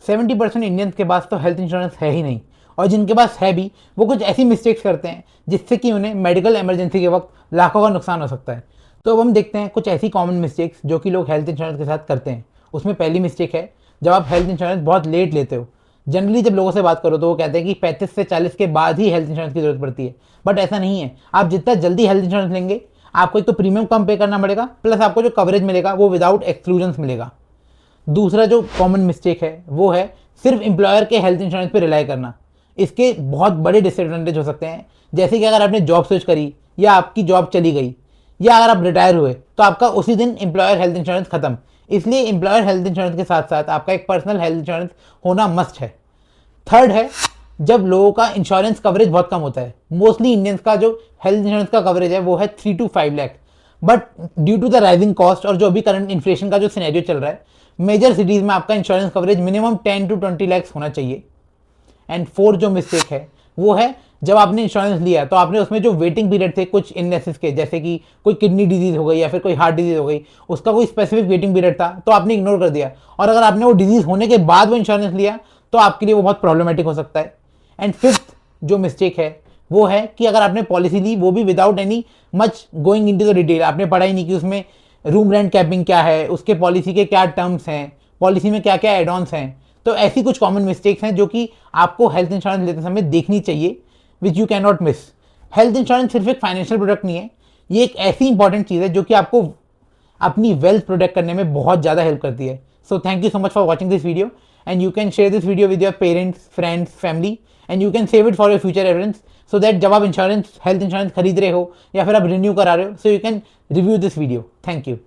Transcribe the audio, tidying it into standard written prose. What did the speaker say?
70% Indians के पास तो health insurance है ही नहीं, और जिनके पास है भी वो कुछ ऐसी मिस्टेक्स करते हैं जिससे कि उन्हें मेडिकल इमरजेंसी के वक्त लाखों का नुकसान हो सकता है। तो अब हम देखते हैं कुछ ऐसी कॉमन मिस्टेक्स जो कि लोग हेल्थ इंश्योरेंस के साथ करते हैं। उसमें पहली मिस्टेक है, जब आप हेल्थ इंश्योरेंस बहुत लेट लेते हो। जनरली जब लोगों से बात करो तो वो कहते हैं कि 35 से 40 के बाद ही हेल्थ इंश्योरेंस की जरूरत पड़ती है, बट ऐसा नहीं है। आप जितना जल्दी हेल्थ इंश्योरेंस लेंगे, आपको एक तो प्रीमियम कम पे करना पड़ेगा, प्लस आपको जो कवरेज मिलेगा वो विदाउट एक्सक्लूजन्स मिलेगा। दूसरा जो कॉमन मिस्टेक है वो है सिर्फ एम्प्लॉयर के हेल्थ इंश्योरेंस पे रिलाई करना। इसके बहुत बड़े डिसएडवांटेज हो सकते हैं, जैसे कि अगर आपने जॉब स्विच करी या आपकी जॉब चली गई या अगर आप रिटायर हुए तो आपका उसी दिन एम्प्लॉयर हेल्थ इंश्योरेंस खत्म। इसलिए एम्प्लॉयर हेल्थ इंश्योरेंस के साथ साथ आपका एक पर्सनल हेल्थ इंश्योरेंस होना मस्ट है। थर्ड है, जब लोगों का इंश्योरेंस कवरेज बहुत कम होता है। मोस्टली इंडियंस का जो हेल्थ इंश्योरेंस का कवरेज है वो है 3 to 5 lakh, but due to the rising cost और जो अभी करंट इन्फ्लेशन का जो सिनेरियो चल रहा है, मेजर सिटीज में आपका insurance coverage minimum 10 to 20 lakh होना चाहिए। एंड फोर्थ जो मिस्टेक है वो है, जब आपने इंश्योरेंस लिया तो आपने उसमें जो वेटिंग पीरियड थे कुछ इलनेसेस के, जैसे कि कोई किडनी डिजीज हो गई या फिर कोई हार्ट डिजीज हो गई, उसका कोई स्पेसिफिक वेटिंग पीरियड था तो आपने इग्नोर कर दिया, और अगर आपने वो डिजीज होने के बाद वो इंश्योरेंस लिया तो आपके लिए वो बहुत प्रॉब्लमेटिक हो सकता है। एंड फिफ्थ जो मिस्टेक है वो है कि अगर आपने पॉलिसी ली वो भी without any much going into the detail, आपने पढ़ा ही नहीं कि उसमें रूम रेंट कैपिंग क्या है, उसके पॉलिसी के क्या टर्म्स हैं, पॉलिसी में क्या क्या एड ऑन्स हैं। तो ऐसी कुछ कॉमन मिस्टेक्स हैं जो कि आपको हेल्थ इंश्योरेंस लेते समय देखनी चाहिए, which you can not miss. Health insurance सिर्फ एक फाइनेंशियल प्रोडक्ट नहीं है, ये एक ऐसी इंपॉर्टेंट चीज़ है जो कि आपको अपनी वेल्थ प्रोटेक्ट करने में बहुत ज़्यादा हेल्प करती है। So thank you so much for watching this video, and you can share this video with your parents, friends, family, and you can save it for your future reference, so that जब आप insurance health insurance खरीद रहे हो या फिर आप renew करा रहे हो, so you can review this video. Thank you.